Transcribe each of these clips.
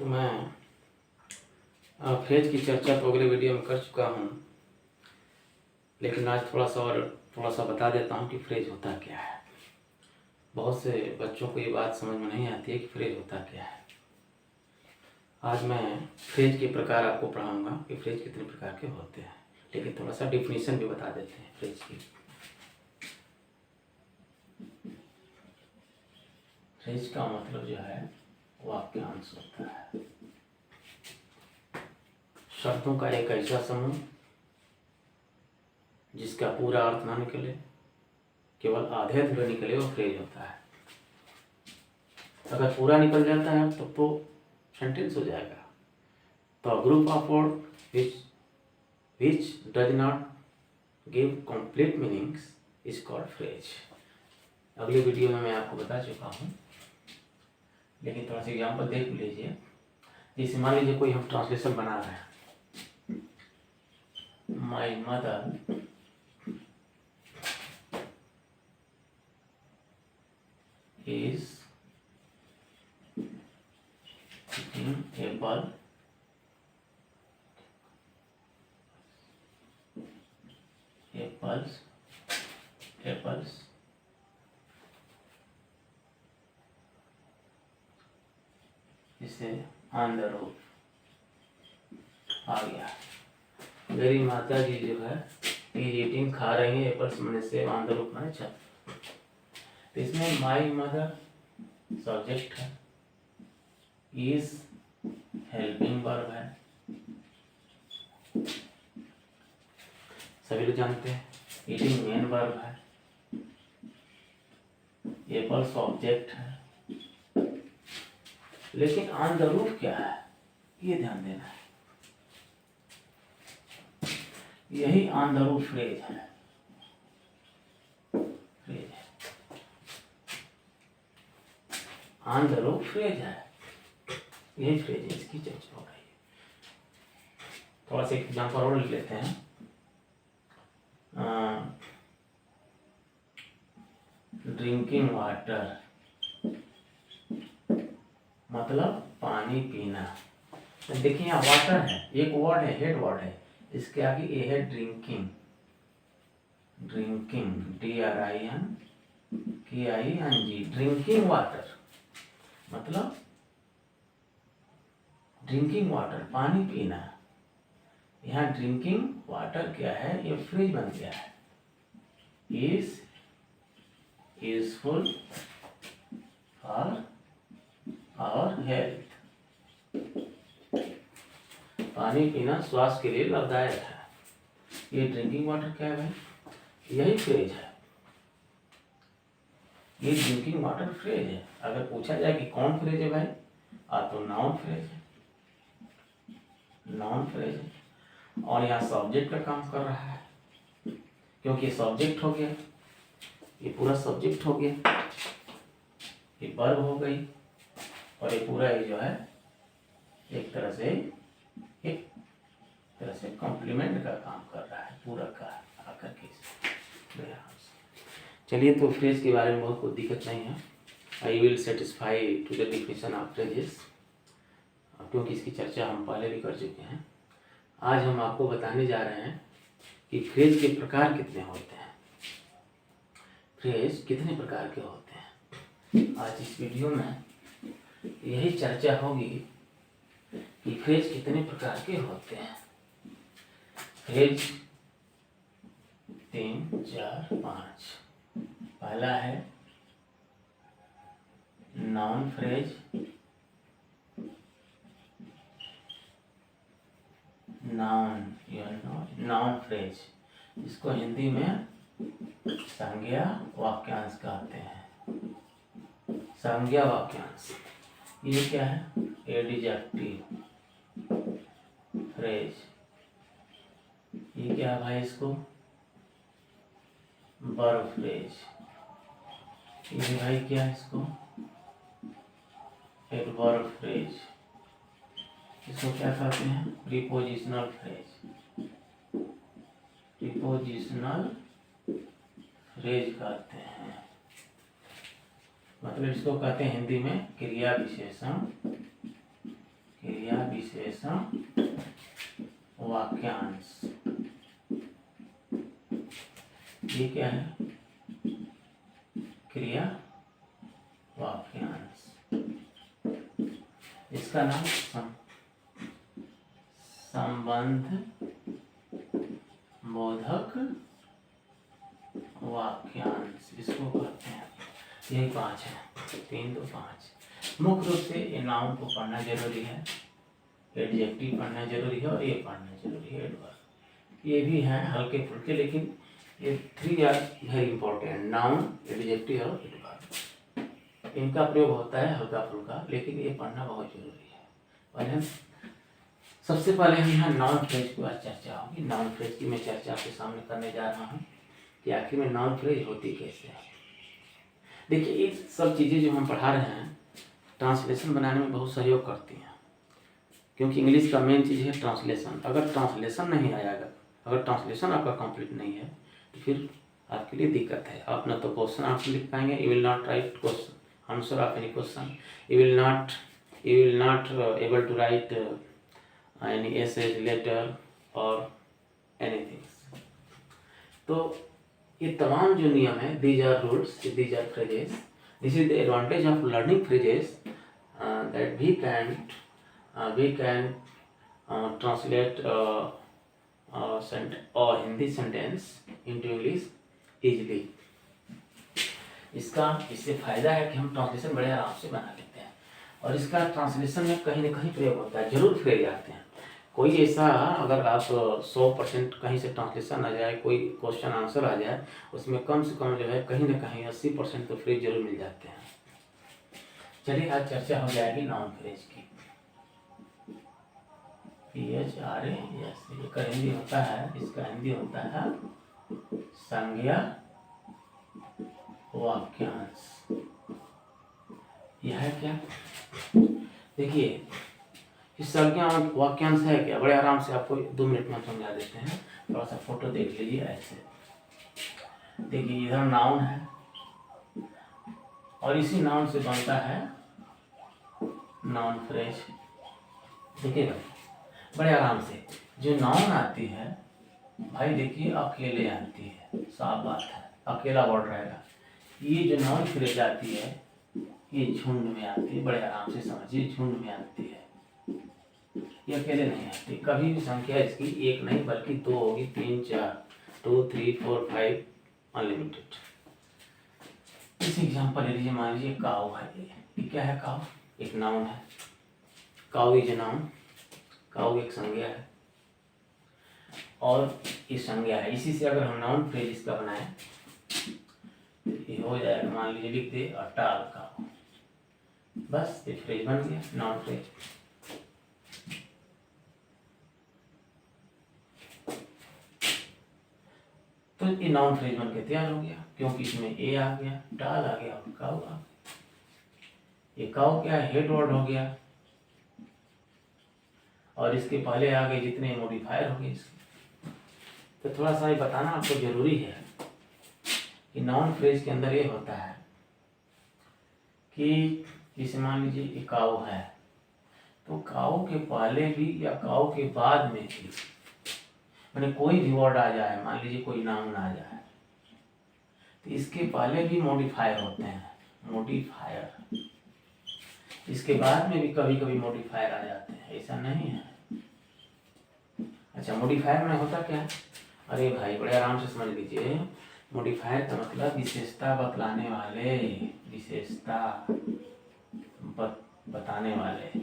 तो मैं फ्रेज की चर्चा तो अगले वीडियो में कर चुका हूँ, लेकिन आज थोड़ा सा बता देता हूँ कि फ्रेज होता क्या है। बहुत से बच्चों को ये बात समझ में नहीं आती है कि फ्रेज होता क्या है। आज मैं फ्रेज के प्रकार आपको पढ़ाऊँगा कि फ्रेज कितने प्रकार के होते हैं, लेकिन थोड़ा सा डिफिनीशन भी बता देते हैं फ्रेज की। फ्रेज का मतलब जो है वाक्यांश होता है, शब्दों का एक ऐसा समूह जिसका पूरा अर्थ ना निकले, केवल आधे अधूरे निकले, वो फ्रेज होता है। अगर पूरा निकल जाता है तो सेंटेंस हो जाएगा। तो group of word which does not give complete meanings is called phrase. अगले वीडियो में मैं आपको बता चुका हूँ, लेकिन थोड़ा सा एग्जाम्पल देख लीजिए। जैसे मान लीजिए कोई हम ट्रांसलेशन बना रहे हैं, my mother is eating apples इसे ऑन द रोड आ गया। मेरी माता जी जो है इज ईटिंग, खा रही है एप्पल्स, मैंने से ऑन द रोड मैंने छत। तो इसमें माई मदर सब्जेक्ट है, इज हेल्पिंग वर्ब है, सभी लोग जानते हैं। ईटिंग मेन वर्ब है, एप्पल्स ऑब्जेक्ट है। लेकिन ऑन द रूफ क्या है, ये ध्यान देना है। यही ऑन द रूफ फ्रेज है। ऑन द रूफ फ्रेज है, यही फ्रेज है, इसकी चर्चा हो रही है। थोड़ा सा एग्जाम्पल और लिख लेते हैं। ड्रिंकिंग वाटर मतलब पानी पीना। देखिए यहाँ वाटर है, एक वर्ड है, हेड वर्ड है, इसके आगे ए है drinking. Drinking DRINKING, drinking water मतलब ड्रिंकिंग वाटर पानी पीना। यहाँ ड्रिंकिंग वाटर क्या है, ये फ्रेज बन गया है। Is useful for our health, पानी पीना स्वास्थ्य के लिए लाभदायक है। ये ड्रिंकिंग वाटर क्या है भाई, यही फ्रेज है। ये ड्रिंकिंग वाटर फ्रेज है। अगर पूछा जाए कि कौन फ्रेज है भाई, तो नाउन फ्रेज है, नाउन फ्रेज है। और यहाँ सब्जेक्ट का काम कर रहा है, क्योंकि ये सब्जेक्ट हो गया, ये पूरा सब्जेक्ट हो गया, ये वर्ब हो गई, और ये पूरा ये जो है एक तरह से कॉम्प्लीमेंट का काम कर रहा है, पूरा का आकर के। चलिए, तो फ्रेज के बारे में बहुत कोई दिक्कत नहीं है। I will satisfy to the definition of phrases, क्योंकि इसकी चर्चा हम पहले भी कर चुके हैं। आज हम आपको बताने जा रहे हैं कि फ्रेज के प्रकार कितने होते हैं, फ्रेज कितने प्रकार के होते हैं। आज इस वीडियो में यही चर्चा होगी कि फ्रेज कितने प्रकार के होते हैं। फ्रेज 3, 4, 5। पहला है नाउन फ्रेज, नाउन फ्रेज, इसको हिंदी में संज्ञा वाक्यांश कहते हैं। संज्ञा वाक्यांश ये क्या है, एडजेक्टिव फ्रेज। ये क्या है भाई, इसको वर्ब फ्रेज। ये भाई क्या है, इसको एडवर्ब फ्रेज। इसको क्या कहते हैं, प्रीपोजिशनल फ्रेज। प्रीपोजिशनल फ्रेज कहते हैं, मतलब इसको कहते हैं हिंदी में क्रिया विशेषण विशेषण वाक्यांश। ये क्या है? क्रिया वाक्यांश। इसका नाम संबंध बोधक वाक्यांश इसको कहते हैं। यही 5 है, 3 2 5। मुख्य रूप से ये नाउन को पढ़ना जरूरी है, एडजेक्टिव पढ़ना जरूरी है और ये पढ़ना जरूरी है, एडवर्ब। ये भी हैं हल्के फुल्के, लेकिन ये 3 are very important, noun, adjective और एडवर्ब। इनका प्रयोग होता है हल्का फुल्का, लेकिन ये पढ़ना बहुत जरूरी है। पहले सबसे पहले हम यहाँ नाउन फ्रेज की आज चर्चा होगी। नाउन फ्रेज की मैं चर्चा आपके सामने करने जा रहा हूँ कि आखिर में नाउन फ्रेज होती कैसे है। देखिए, ये सब चीज़ें जो हम पढ़ा रहे हैं ट्रांसलेशन बनाने में बहुत सहयोग करती हैं, क्योंकि इंग्लिश का मेन चीज़ है ट्रांसलेशन। अगर ट्रांसलेशन नहीं आएगा, अगर ट्रांसलेशन आपका कंप्लीट नहीं है, तो फिर आपके लिए दिक्कत है। आप ना तो क्वेश्चन आंसर लिख पाएंगे, you will not write question answer of any question, you will not able to write any essays, letter और एनीथिंग। तो ये तमाम जो नियम है, these are rules, these are phrases, this is the advantage of learning phrases, that we can translate Hindi sentence into English easily। इससे फायदा है कि हम ट्रांसलेशन बड़े आराम से बना लेते हैं, और इसका ट्रांसलेशन में कहीं ना कहीं प्रयोग होता है, जरूर फ्रेज आते हैं। कोई ऐसा, अगर आप 100% कहीं से ट्रांसलेशन आ जाए, कोई क्वेश्चन आंसर आ जाए, उसमें कम से कम जो है कहीं ना कहीं 80% तो फ्रेज जरूर मिल जाते हैं। चलिए, आज चर्चा हो जाएगी नाउन फ्रेज की। PHRAS इसका हिंदी होता है, इसका हिंदी होता है संज्ञा वाक्यांश। यह है क्या? देखिए, इस संज्ञा वाक्यांश है क्या? बड़े आराम से आपको 2 मिनट में समझा देते हैं। थोड़ा सा फोटो देख लीजिए ऐसे। देखिए, इधर नाउन है और इसी नाउन से बनता है नाउन फ्रेज। देखिए भाई, बड़े आराम से जो नाउन आती है भाई, देखिए अकेले आती है, साफ बात है, अकेला वर्ड रहेगा। ये जो नाउन फ्रेज आती है, ये झुंड में आती है। बड़े आराम से समझिए, झुंड में आती है, ये अकेले नहीं आती। कभी भी संख्या इसकी 1 नहीं बल्कि 2 होगी, 3 4, 2 3 4 5 अनलिमिटेड। इस एग्जाम्पल ले लीजिए, मान लीजिए काऊ है। ये क्या है? काऊ एक नाउन है। काऊ इज नाउन, काऊ एक संज्ञा है और ये संज्ञा है। इसी से अगर हम नाउन फ्रेज इसका बनाए, ये हो जाएगा, मान लीजिए लिख दे अटाल काऊ, बस ये फ्रेज बन गया, नाउन फ्रेज। तो ये नाउन फ्रेज बन के तैयार हो गया, क्योंकि इसमें ए आ गया, टाल आ गया और काऊ आ गया। ये काऊ क्या है? हेड वर्ड हो गया, और इसके पहले आगे जितने मॉडिफायर हो गए इसके। तो थोड़ा सा ये बताना आपको जरूरी है कि नाउन फ्रेज के अंदर ये होता है कि जैसे मान लीजिए ये काऊ है, तो काऊ के पहले भी या काऊ के बाद में भी, मैंने कोई भी वर्ड आ जाए, मान लीजिए कोई नाउन आ जाए, तो इसके पहले भी मॉडिफायर होते हैं, मॉडिफायर। इसके बाद में भी कभी कभी मॉडिफायर आ जाते हैं, ऐसा नहीं है। अच्छा, मॉडिफायर में होता क्या है? अरे भाई, बड़े आराम से समझ लीजिए। मॉडिफायर का मतलब विशेषता बतलाने वाले, विशेषता बताने वाले,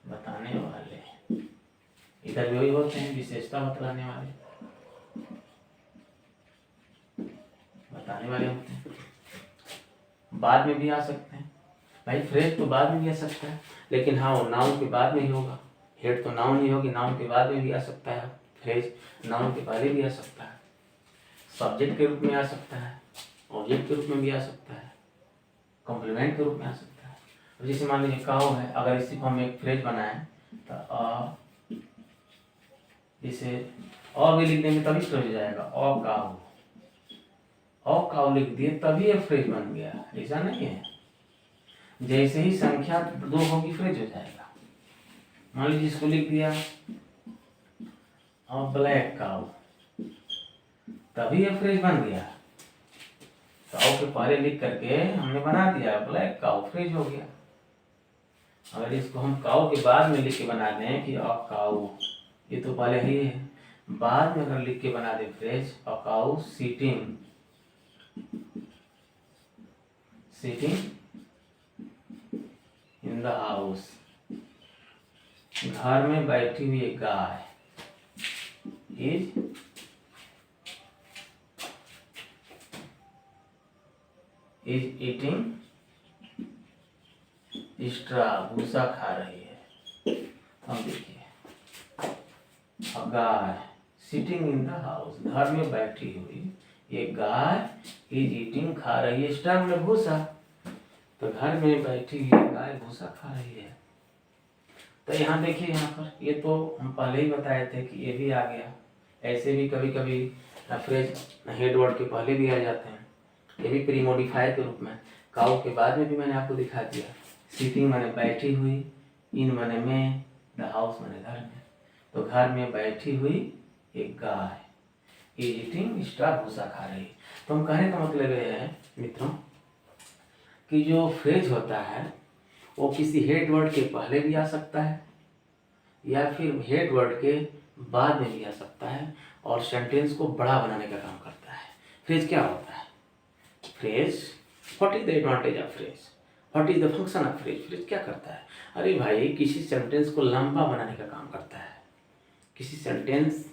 बताने वाले। इधर भी वही होते हैं, विशेषता बतलाने वाले, बताने वाले होते हैं। बाद में भी आ सकते हैं भाई, फ्रेज तो बाद में भी आ सकता है, लेकिन हाँ, वो नाउन के बाद में ही होगा। हेड तो नाउन ही होगी, नाउन के बाद में भी आ सकता है फ्रेज, नाउन के पहले भी आ सकता है, सब्जेक्ट के रूप में आ सकता है, ऑब्जेक्ट के रूप में भी आ सकता है, कॉम्प्लीमेंट के रूप में आ सकता है। तो जैसे मान लीजिए काऊ है, अगर इसी को हम एक फ्रेज बनाएं तो जैसे और भी लिख देंगे तभी फ्रेज हो जाएगा। काऊ लिख दिए तभी ये फ्रेज बन गया, ऐसा नहीं है। जैसे ही संख्या 2 होगी फ्रेज हो जाएगा। मान लीजिए इसको लिख दिया और ब्लैक काउ, तभी ये फ्रेज बन गया। काउ के पहले लिख करके हमने बना दिया ब्लैक काउ, फ्रेज हो गया। अगर इसको हम काउ के बाद में लिख के बना दें कि अ काउ, ये तो पहले ही है, बाद में अगर लिख के बना दे phrase a cow sitting in the house, घर में बैठी हुई एक गाय इज ईटिंग स्ट्रा, भूसा खा रही है। हम देखिए गाय सिटिंग इन द हाउस, घर में बैठी हुई ये गाय इज ईटिंग खा रही है स्ट्रा में भूसा, तो घर में बैठी हुई गाय भूसा खा रही है। तो यहाँ देखिए, यहाँ पर ये तो हम पहले ही बताए थे कि ये भी आ गया। ऐसे भी कभी कभी फ्रेज हेड वर्ड के पहले भी आ जाते हैं, ये भी प्री मॉडिफाई के रूप में। काउ के बाद में भी मैंने आपको दिखा दिया। सिटिंग माने बैठी हुई, इन माने में, द हाउस माने घर में। तो घर में बैठी हुई एक गाय इज ईटिंग स्ट्रा, भूसा खा रही। तो हम कहने का मतलब ये है मित्रों कि जो फ्रेज होता है वो किसी हेड वर्ड के पहले भी आ सकता है या फिर हेड वर्ड के बाद में भी आ सकता है और सेंटेंस को बड़ा बनाने का काम करता है। फ्रेज क्या होता है? Phrase, what is the advantage of phrase, what is the function of phrase? Phrase क्या करता है? अरे भाई, किसी सेंटेंस को लंबा बनाने का काम करता है, किसी सेंटेंस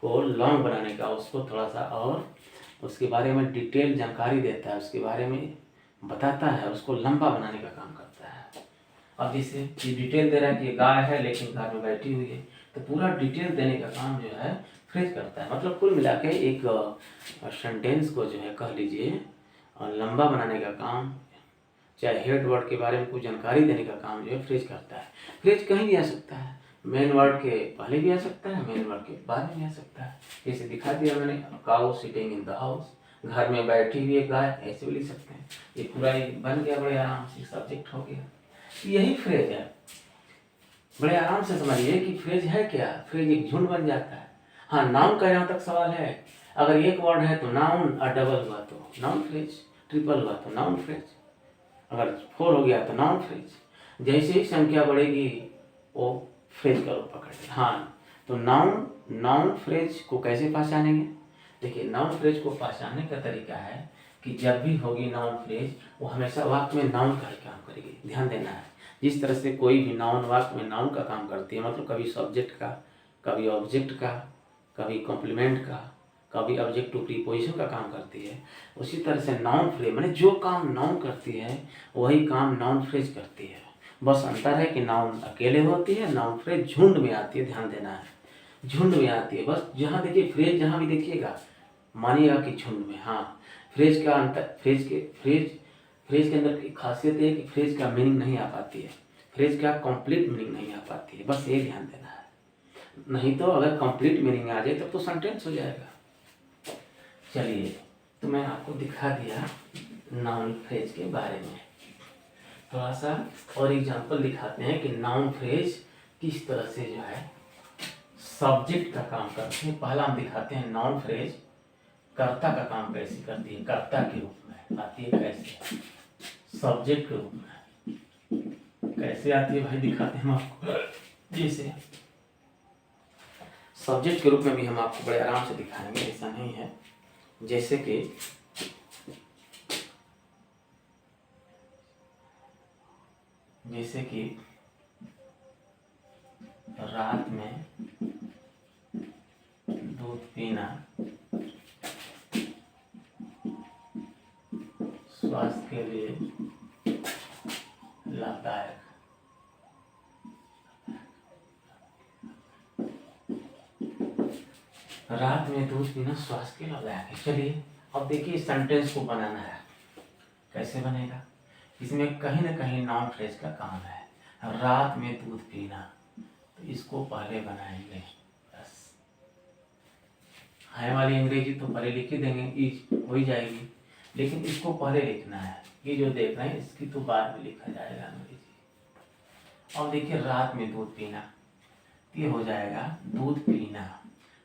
को लॉन्ग बनाने का, उसको थोड़ा सा और उसके बारे में डिटेल जानकारी देता है, उसके बारे में बताता है, उसको लंबा बनाने का काम करता है। अब जैसे ये डिटेल दे रहा है कि ये गाय है लेकिन घर में बैठी हुई है, तो पूरा डिटेल देने का काम जो है फ्रेज करता है। मतलब कुल मिला के एक सेंटेंस को जो है कह लीजिए लंबा बनाने का काम, चाहे हेड वर्ड के बारे में कुछ जानकारी देने का काम जो है फ्रेज करता है। फ्रेज कहीं भी आ सकता है, मेन वर्ड के पहले भी आ सकता है, मेन वर्ड के बाद में भी आ सकता है। जैसे दिखा दिया मैंने, cow sitting in the house, घर में बैठी हुई एक गाय, ऐसे भी लिख सकते हैं। ये पूरा बन गया बड़े आराम से, सब्जेक्ट हो गया। यही फ्रेज है। बड़े आराम से समझिए कि फ्रेज है क्या। फ्रेज एक झुंड बन जाता है। हाँ, नाउन का यहाँ तक सवाल है। अगर एक वर्ड है तो नाउन, और डबल हुआ तो नाउन फ्रेज, ट्रिपल हुआ तो नाउन फ्रेज, अगर 4 हो गया तो नाउन फ्रेज। जैसे ही संख्या बढ़ेगी वो फ्रेज का रूप पकड़े। हाँ, तो नाउन फ्रेज को कैसे पहचानेंगे? देखिए, नाउन फ्रेज को पहचानने का तरीका है कि जब भी होगी नाउन फ्रेज वो हमेशा वाक्य में नाउन का ही काम करेगी। ध्यान देना है, जिस तरह से कोई भी नाउन वाक्य में नाउन का काम करती है, मतलब कभी सब्जेक्ट का, कभी ऑब्जेक्ट का, कभी कॉम्प्लीमेंट का, कभी ऑब्जेक्ट टू प्रीपोजिशन का काम करती है, उसी तरह से नाउन फ्रेज माने जो काम नाउन करती है वही काम नाउन फ्रेज करती है। बस अंतर है कि नाउन अकेले होती है, नाउन फ्रेज झुंड में आती है। ध्यान देना है, झुंड में आती है। बस जहाँ देखिए फ्रेज, जहाँ भी देखिएगा मानिएगा कि झुंड में। हाँ, फ्रेज का अंतर, फ्रेज के अंदर की खासियत है कि फ्रेज का मीनिंग नहीं आ पाती है, फ्रेज का कंप्लीट मीनिंग नहीं आ पाती है। बस ये ध्यान देना है, नहीं तो अगर कंप्लीट मीनिंग आ जाए तब तो सेंटेंस हो जाएगा। चलिए, तो मैं आपको दिखा दिया नाउन फ्रेज के बारे में। थोड़ा सा और एग्जांपल दिखाते हैं कि नाउन फ्रेज किस तरह से जो है सब्जेक्ट का काम करते हैं। पहला हम दिखाते हैं नाउन फ्रेज कर्ता का काम कैसे करती है। कर्ता के रूप में आती है, कैसे? सब्जेक्ट के रूप में कैसे आती है भाई, दिखाते हैं हम आपको। जैसे सब्जेक्ट के रूप में भी हम आपको बड़े आराम से दिखाएंगे, ऐसा नहीं है। जैसे कि रात में दूध पीना स्वास्थ्य के लिए लाभदायक। रात में दूध पीना स्वास्थ्य के लाभदायक है। चलिए, अब देखिए सेंटेंस को बनाना है। कैसे बनेगा? इसमें कहीं ना कहीं नाउन फ्रेज का काम है। रात में दूध पीना, तो इसको पहले बनाएंगे। बस है वाली अंग्रेजी तो पहले लिख ही देंगे, इज हो ही जाएगी। लेकिन इसको पहले लिखना है। ये जो देख रहे हैं इसकी तो बाद में लिखा जाएगा अंग्रेजी। अब देखिए रात में दूध पीना, ये हो जाएगा दूध पीना,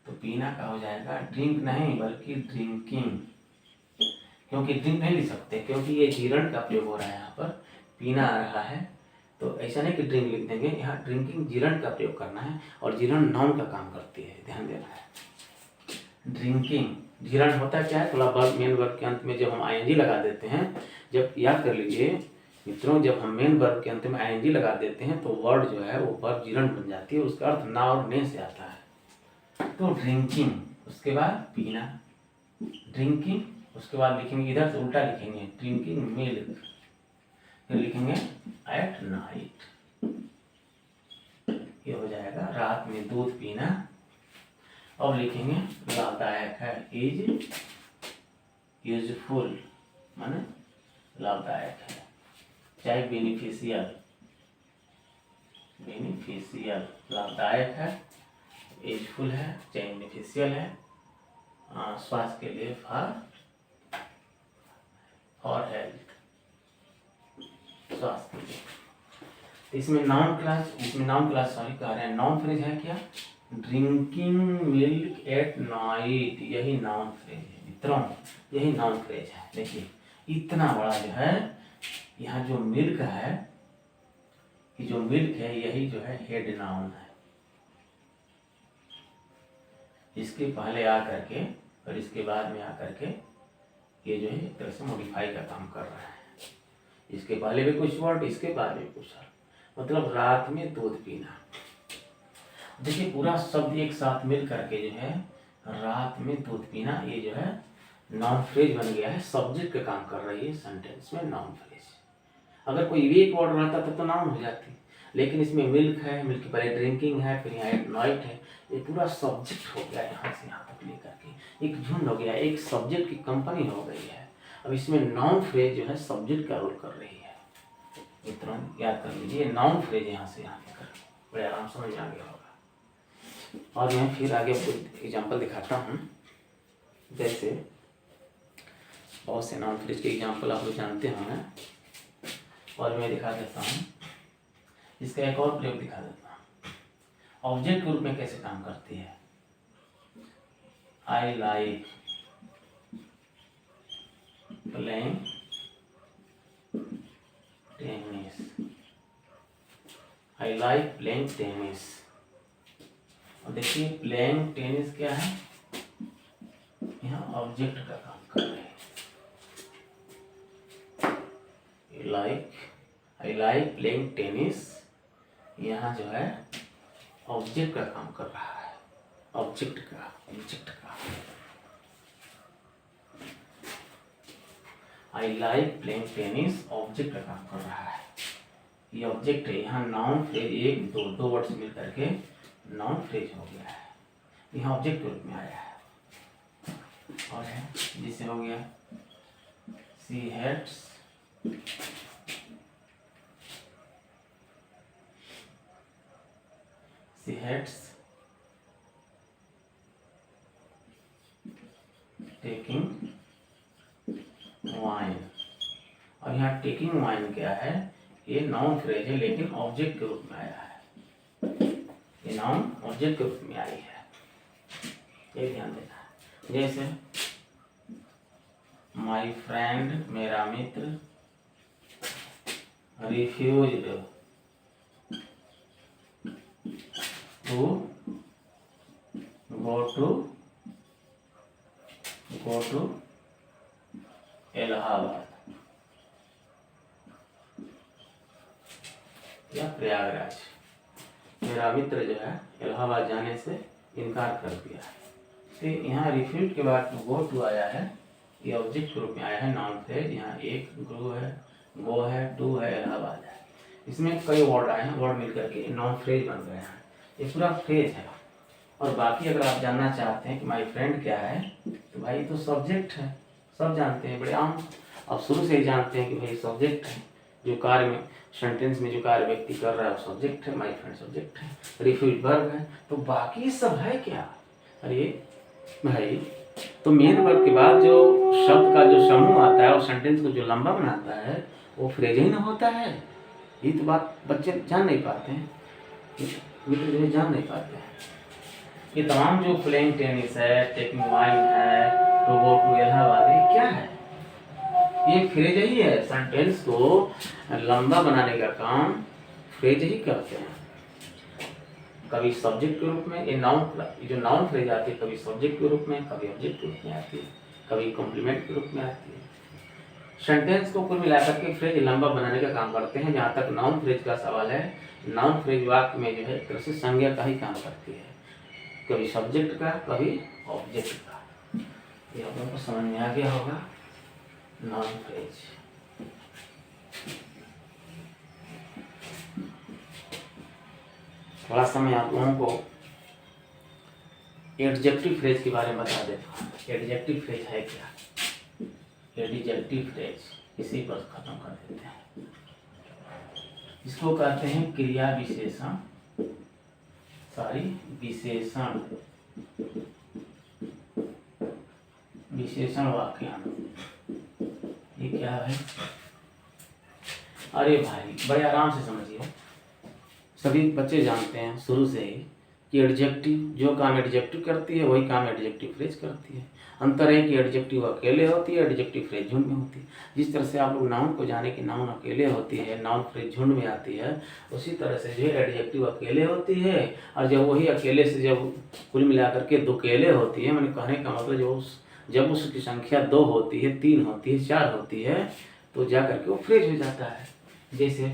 तो पीना का हो जाएगा ड्रिंक नहीं बल्कि ड्रिंकिंग, क्योंकि ड्रिंक नहीं लिख सकते क्योंकि ये जीरण का प्रयोग हो रहा है, यहाँ पर पीना आ रहा है, तो ऐसा नहीं कि ड्रिंक लिख देंगे, यहाँ ड्रिंकिंग जीरण का प्रयोग करना है और जीरण नाउन का काम करती है, ध्यान देना है। ड्रिंकिंग जीरण होता क्या है, थोड़ा वर्ब मेन वर्ब के अंत में जब हम आईएनजी लगा देते हैं, जब याद कर लीजिए मित्रों, जब हम मेन वर्ब के अंत में आईएनजी लगा देते हैं तो वर्ड जो है वो वर्ब जीरण बन जाती है, उसका अर्थ ना और ने से आता है। तो ड्रिंकिंग, उसके बाद पीना, ड्रिंकिंग, उसके बाद लिखेंगे इधर से उल्टा लिखेंगे ड्रिंकिंग मिल्क, फिर लिखेंगे एट नाइट, ये हो जाएगा रात में दूध पीना। अब लिखेंगे लाभदायक है, इज यूजफुल माने लाभदायक है, चाहे बेनिफिशियल, बेनिफिशियल लाभदायक है, यूजफुल है चाहे बेनिफिशियल है, स्वास्थ्य के लिए, फॉर हेल्थ, स्वास्थ्य के लिए। इसमें नाउन क्लास सॉरी कह रहे हैं, नाउन फ्रेज है क्या, ड्रिंकिंग मिल्क एट नाइट, यही नाउन फ्रेज है मित्रों, यही नाउन फ्रेज है। देखिए इतना बड़ा जो है यहाँ जो मिल्क है, कि जो मिल्क है यही जो है हेड नाउन है, इसके पहले आ करके और इसके बाद में आकर के ये जो है एक तरह से मॉडिफाई का काम कर रहा है, इसके पहले भी कुछ वर्ड, इसके बाद में कुछ वर्ड, मतलब रात में दूध पीना। देखिए पूरा शब्द एक साथ मिल करके जो है रात में दूध पीना, ये जो है नाउन फ्रेज बन गया है, सब्जेक्ट का काम कर रही है सेंटेंस में नाउन फ्रेज। अगर कोई भी एक वर्ड रहता तब तो नाउन हो जाती, लेकिन इसमें मिल्क है, मिल्क के पहले ड्रिंकिंग है, फिर यहाँ एक नाइट है, ये पूरा सब्जेक्ट हो गया, यहाँ से यहाँ तक लेकर के एक झुंड हो गया, एक सब्जेक्ट की कंपनी हो गई है। अब इसमें नाउन फ्रेज जो है सब्जेक्ट का रोल कर रही है मित्रों, याद कर लीजिए नाउन फ्रेज यहाँ से यहाँ लेकर बड़े आराम समझ आ गया होगा। और मैं फिर आगे कुछ एग्जाम्पल दिखाता हूँ, जैसे बहुत से नाउन फ्रेज के एग्जाम्पल आप लोग जानते होंगे, और मैं दिखा देता हूँ, इसका एक और प्रयोग दिखा देता हूँ, ऑब्जेक्ट के रूप में कैसे काम करती है। I like playing tennis, I like playing tennis. और देखिए प्लेइंग टेनिस क्या है, यहाँ ऑब्जेक्ट का काम कर रहे हैं, आई लाइक प्लेइंग टेनिस, यहाँ जो है ऑब्जेक्ट का काम कर रहा है, ऑब्जेक्ट का I like playing tennis object का काम कर रहा है, ये ऑब्जेक्ट है। यहाँ नाउन फ्रेज एक दो वर्ड्स मिल करके नाउन फ्रेज हो गया है, यहाँ ऑब्जेक्ट के रूप में आया है। और है जिसे हो गया सी हेट्स टेकिंग वाइन, और यहाँ टेकिंग वाइन क्या है, ये नाउन फ्रेज है लेकिन ऑब्जेक्ट के रूप में आया है, ये नाउन ऑब्जेक्ट के रूप में आई है, ये ध्यान देना है। जैसे माई फ्रेंड मेरा मित्र refused to go to Allahabad या प्रयागराज, मेरा मित्र जो है इलाहाबाद जाने से इनकार कर दिया है। तो यहाँ रिफ्यूज के बाद गो टू आया है, ये ऑब्जेक्ट के रूप में आया है नाउन फ्रेज, यहाँ एक गो है टू है इलाहाबाद है, इसमें कई वर्ड आए हैं, वर्ड मिल करके नाउन फ्रेज बन गए हैं, ये पूरा फ्रेज है। और बाकी अगर आप जानना चाहते हैं कि माई फ्रेंड क्या है, तो भाई तो सब्जेक्ट है, सब जानते हैं, बड़े आम, आप शुरू से ही जानते हैं कि भाई सब्जेक्ट है, जो कार्य में सेंटेंस में जो कार्य व्यक्ति कर रहा है वो सब्जेक्ट है, माई फ्रेंड सब्जेक्ट है, रिफ्यूज वर्ब है, तो बाकी सब है क्या। अरे भाई तो मेन वर्ब के बाद जो शब्द का जो समूह आता है और सेंटेंस को जो लंबा बनाता है वो फ्रेज ही ना होता है। ये तो बात बच्चे जान नहीं पाते हैं, ये तो जो जान नहीं पाते हैं। ये तमाम जो प्लेइंग टेनिस है, टेकिंग वाइन है, टू गो टू इलाहाबाद, ये क्या है? ये फ्रेज ही है। सेंटेंस को लंबा बनाने का काम फ्रेज ही करते हैं। कभी सब्जेक्ट के रूप में ये जो नाउन फ्रेज आती है, कभी सब्जेक्ट के रूप में, कभी ऑब्जेक्ट के रूप में आती है, कभी कॉम्प्लीमेंट के रूप में आती है। सेंटेंस को कुल मिलाकर के फ्रेज लंबा बनाने का काम करते हैं। जहाँ तक नाउन फ्रेज का सवाल है, नाउन फ्रेज वाक्य में जो है एक तरह से संज्ञा का ही काम करती है, कभी सब्जेक्ट का, कभी ऑब्जेक्ट का। ये आप लोगों को समझ में आ गया होगा नाउन फ्रेज। थोड़ा सा मैं आप लोगों को एडजेक्टिव फ्रेज के बारे में बता देता हूँ। एडजेक्टिव फ्रेज है क्या? एडजेक्टिव फ्रेज इसी पर खत्म कर देते हैं। इसको कहते हैं क्रिया विशेषण, विशेषण वाक्यांश। ये क्या है? अरे भाई बड़े आराम से समझिए, सभी बच्चे जानते हैं शुरू से ही कि एडजेक्टिव जो काम एडजेक्टिव करती है वही काम एडजेक्टिव फ्रेज करती है। अंतर है कि एडजेक्टिव अकेले होती है, एडजेक्टिव फ्रेज झुंड में होती है। जिस तरह से आप लोग नाउन को जाने कि नाउन अकेले होती है, नाउन फ्रेज झुंड में आती है, उसी तरह से जो है एडजेक्टिव अकेले होती है। और जब वही अकेले से जब कुल मिलाकर के दो अकेले होती है, मैंने कहने का मतलब जब उसकी संख्या 2 होती है, 3 होती है, 4 होती है, तो जा करके वो फ्रेज हो जाता है। जैसे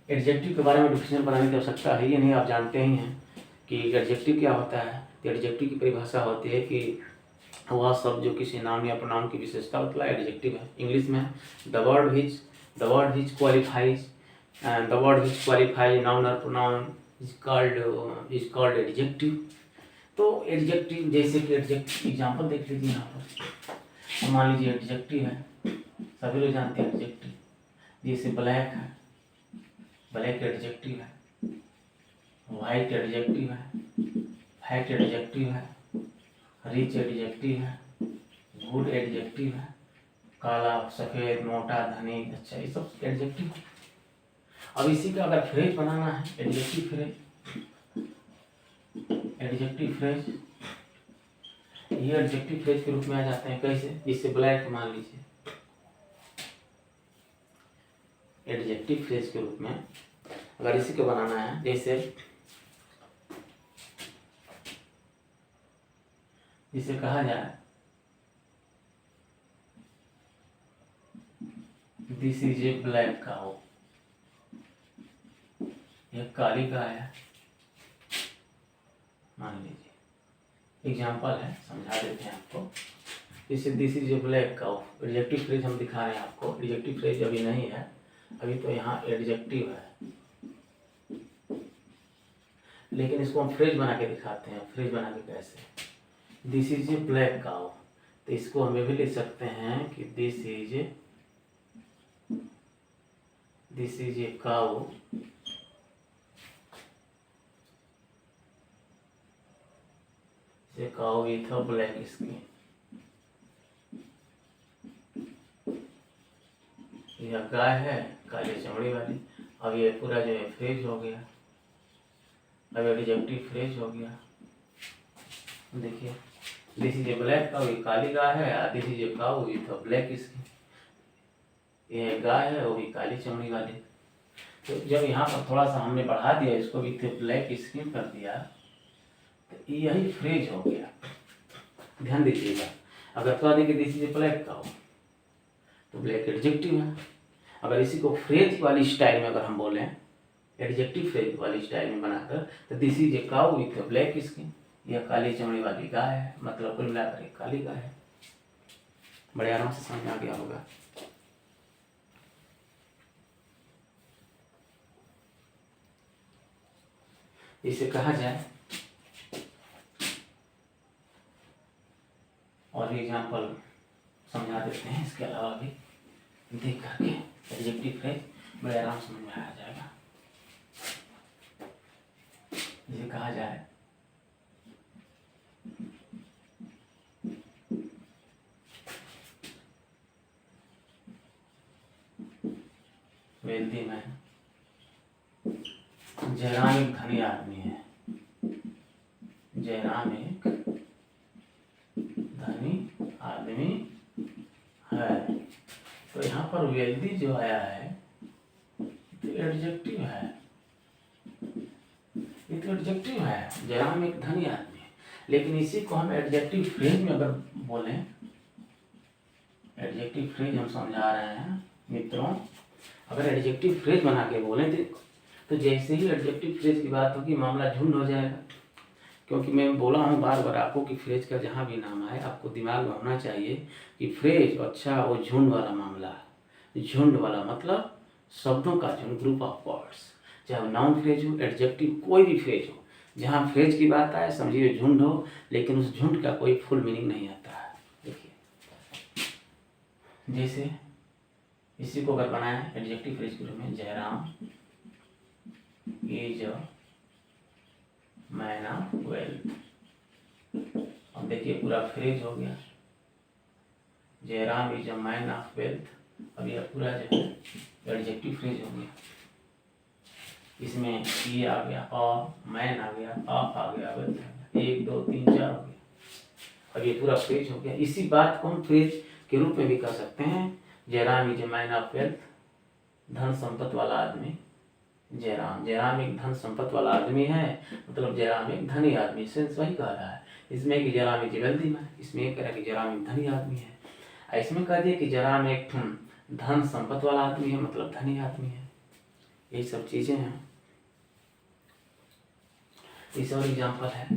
एडजेक्टिव के बारे में डिफिनेशन बनाने की आवश्यकता है, ये नहीं आप जानते ही हैं कि एडजेक्टिव क्या होता है। तो एडजेक्टिव की परिभाषा होती है कि वह शब्द जो किसी नाउन या प्रोनाउन की विशेषता होता है, एडजेक्टिव है। इंग्लिश में the word which qualify noun और प्रोनाउन इज कॉल्ड एडजेक्टिव। तो एडजेक्टिव जैसे कि एडजेक्टिव एग्जाम्पल देख लीजिए यहाँ पर। मान लीजिए एडजेक्टिव है, सभी लोग जानते हैं एडजेक्टिव। जैसे ब्लैक है, ब्लैक एडजेक्टिव है। वाइट एडजेक्टिव है, फैट एडजेक्टिव है, रिच एडजेक्टिव है, गुड एडजेक्टिव है, काला, सफ़ेद, मोटा, धनी, अच्छा, ये सब एडजेक्टिव। अब इसी का अगर फ्रेज बनाना है, एडजेक्टिव फ्रेज ये एडजेक्टिव फ्रेज के रूप में आ जाते हैं। कैसे? जिससे ब्लैक मान लीजिए एडजेक्टिव फ्रेज के रूप में अगर इसी को बनाना है, जिसे कहा जाए दिस इज ए ब्लैक काऊ, यह काली गाय है मान लीजिए। एग्जाम्पल है, समझा देते हैं आपको। जैसे this is a black cow, adjective phrase हम दिखा रहे हैं आपको। एडजेक्टिव फ्रेज अभी नहीं है, अभी तो यहाँ एडजेक्टिव है, लेकिन इसको हम फ्रेज बना के दिखाते हैं। फ्रेज बना के कैसे? दिस इज ए ब्लैक काऊ, तो इसको हम ये भी लिख सकते हैं कि this is a cow cow with a black skin. यह गाय है काली चमड़ी वाली। अब ये पूरा जो है फ्रेज हो गया, अब एडजेक्टिव फ्रेज हो गया। देखिए दिस इज ए ब्लैक काऊ, ये काली गाय है। This is a cow with a black skin, ये गाय है वो भी काली चमड़ी वाली। तो जब यहाँ पर थोड़ा सा हमने बढ़ा दिया, इसको विथ ब्लैक स्किन कर दिया, तो यही फ्रेज हो गया। ध्यान दीजिएगा, अगर कह दें कि दिस इज ए ब्लैक काऊ तो ब्लैक एडजेक्टिव है। अगर इसी को फ्रेज वाली स्टाइल में अगर हम बोलें, एडजेक्टिव फ्रेज वाली स्टाइल में बनाकर, तो this is a cow with black skin, यह काली चमड़ी वाली गाय है, मतलब कुल मिलाकर एक काली गाय है। बड़े आराम से समझ में आ गया होगा। इसे कहा जाए और एग्जाम्पल समझा देते हैं, इसके अलावा भी देख करके एडजेक्टिव फ्रेज बड़े आराम समझ में आ जाएगा। इसे कहा जाए वेल्दी मैन। जयराम एक धनी आदमी है, जयराम एक धनी आदमी है। तो यहाँ पर वेल्दी जो आया है तो एडजेक्टिव है, ये तो एडजेक्टिव है। जयराम एक धनी आदमी है, लेकिन इसी को हम एडजेक्टिव फ्रेज में अगर बोलें, एडजेक्टिव फ्रेज हम समझा रहे हैं मित्रों, अगर एडजेक्टिव फ्रेज बना के बोलें तो जैसे ही एडजेक्टिव फ्रेज की बात होगी मामला झुंड हो जाएगा। क्योंकि मैं बोला हूँ बार बार आपको कि फ्रेज का जहाँ भी नाम आए आपको दिमाग में होना चाहिए कि फ्रेज अच्छा वो झुंड वाला मामला, झुंड वाला मतलब शब्दों का झुंड, ग्रुप ऑफ वर्ड्स, चाहे नाउन फ्रेज हो, एडजेक्टिव कोई भी फ्रेज हो, जहाँ फ्रेज की बात आए समझिए झुंड हो, लेकिन उस झुंड का कोई फुल मीनिंग नहीं आता है। देखिए जैसे इसी को अगर बनाए एडजेक्टिव फ्रेज के रूप में, Jairam is a man of wealth. अब देखिए पूरा फ्रेज हो गया, Jairam is a man of wealth. अब यह पूरा जो है एडजेक्टिव फ्रेज हो गया। इसमें ये आ गया और मैन आ गया, ऑफ आ गया, वेल्थ आ गया, 1 2 3 4 हो गया। अब ये पूरा फ्रेज हो गया। इसी बात को हम फ्रेज के रूप में भी कर सकते हैं। Jairam is a man of wealth, धन संपत्ति वाला आदमी। जयराम एक धन संपत्ति वाला आदमी है, मतलब जयराम एक धनी आदमी, सेंस वही कह रहा है। इसमें कि जयराम एक वेल्दी मैन, इसमें कह रहा है कि जयराम एक धनी आदमी है। इसमें कह दिया कि जयराम एक धन संपत्ति वाला आदमी है, मतलब धनी आदमी है। यही सब चीजें हैं। इस और एग्जाम्पल है,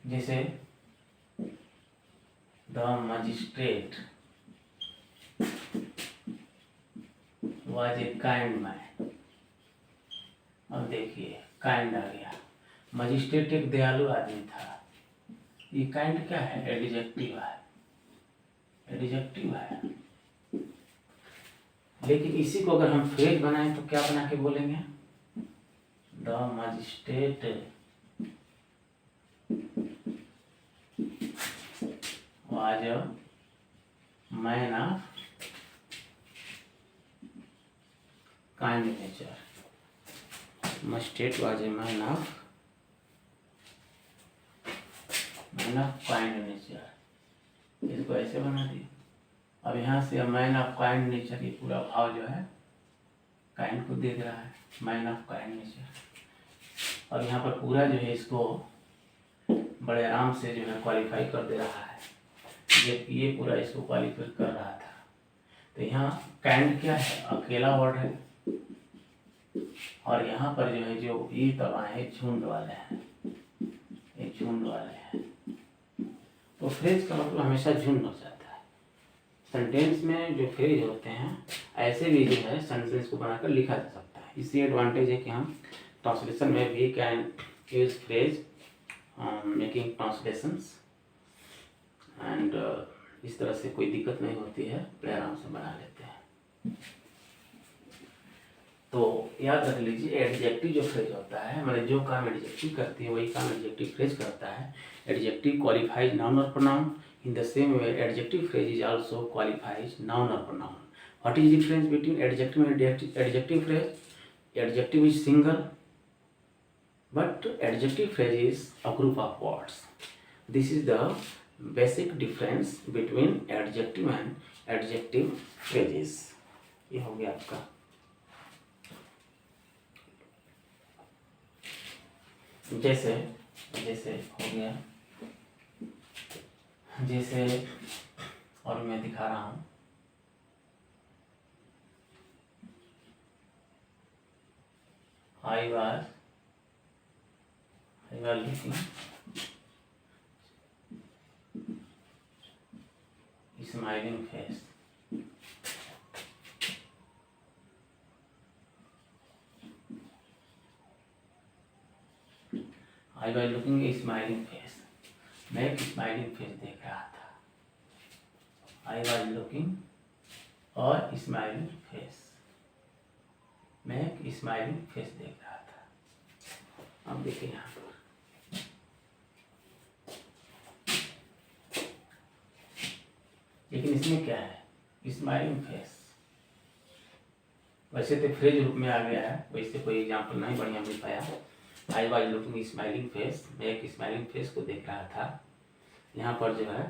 जैसे the magistrate was a kind man. अब देखिए काइंड आ गया, मजिस्ट्रेट एक दयालु आदमी था। ये काइंड क्या है? एडजेक्टिव है, एडजेक्टिव है। लेकिन इसी को अगर हम फ्रेज बनाएं तो क्या बना के बोलेंगे? The magistrate was a man of kind nature. Magistrate was a man of kind nature. इसको ऐसे बना दिए। अब यहाँ से मैन ऑफ काइंड नेचर, ये पूरा भाव जो है काइंड को दे रहा है, मैन ऑफ काइंड नेचर। और यहाँ पर पूरा जो है इसको बड़े आराम से जो है क्वालिफाई कर दे रहा है, ये पूरा इसको क्वालिफाई कर रहा था। तो यहाँ काइंड क्या है? अकेला वर्ड है। और यहाँ पर जो है जो ये दबाए हैं झुंड वाले हैं, ये झुंड वाले हैं। तो फ्रेज का मतलब हमेशा झुंड हो जाता है। सेंटेंस में जो फ्रेज होते हैं ऐसे भी जो है सेंटेंस को बनाकर लिखा जा सकता है। इससे एडवांटेज है कि हम ट्रांसलेशन में भी can use phrase making translations and इस तरह से कोई दिक्कत नहीं होती है, बड़े आराम से बना लेते हैं। तो याद रख लीजिए एडजेक्टिव जो फ्रेज होता है, मतलब जो काम एडजेक्टिव करती है वही काम एडजेक्टिव फ्रेज करता है। एडजेक्टिव क्वालिफाइज नाउन और pronoun. In the same way adjective phrase is also qualifies noun और pronoun. What is difference between adjective and adjective phrase? Adjective is single but adjective phrase is a group of words. This is the basic difference between adjective and adjective phrases. ये हो गया आपका। जैसे जैसे हो गया, जैसे और मैं दिखा रहा हूँ, I was looking smiling face. I was looking a smiling face. मैं एक स्माइलिंग फेस देख रहा था। I was looking और स्माइलिंग फेस, मैं एक स्माइलिंग फेस देख रहा था। अब देखिए यहाँ पर लेकिन इसमें क्या है, स्माइलिंग फेस। वैसे तो फ्रेज रूप में आ गया है, वैसे कोई एग्जाम्पल नहीं बढ़िया मिल पाया। I was looking smiling face, मैं एक स्माइलिंग फेस को देख रहा था। यहाँ पर जो है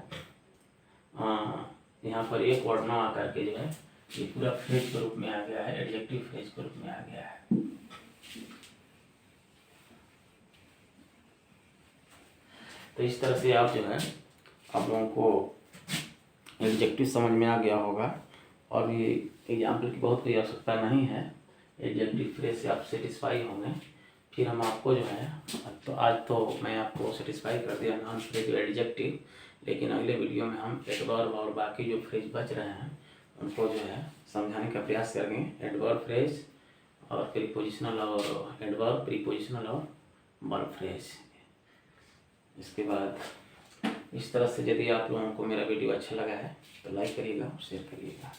यहाँ पर एक वर्ड ना आकर के जो है ये पूरा फ्रेज के रूप में आ गया है, एडजेक्टिव फ्रेज के रूप में आ गया है। तो इस तरह से आप जो है आप लोगों को एडजेक्टिव समझ में आ गया होगा और ये एग्जाम्पल की बहुत कोई आवश्यकता नहीं है। एडजेक्टिव फ्रेज से आप सेटिस्फाई होंगे। फिर हम आपको जो है तो आज तो मैं आपको सेटिस्फाई कर दिया नॉन फ्रेज एडजेक्टिव, लेकिन अगले वीडियो में हम एडवर्ब और बाकी जो फ्रेज बच रहे हैं उनको जो है समझाने का प्रयास करेंगे। एडवर्ब फ्रेज और प्रीपोजिशनल और एडवर्ब प्रीपोजिशनल और वर्ब फ्रेज। इसके बाद इस तरह से यदि आप लोगों को मेरा वीडियो अच्छा लगा है तो लाइक करिएगा और शेयर करिएगा।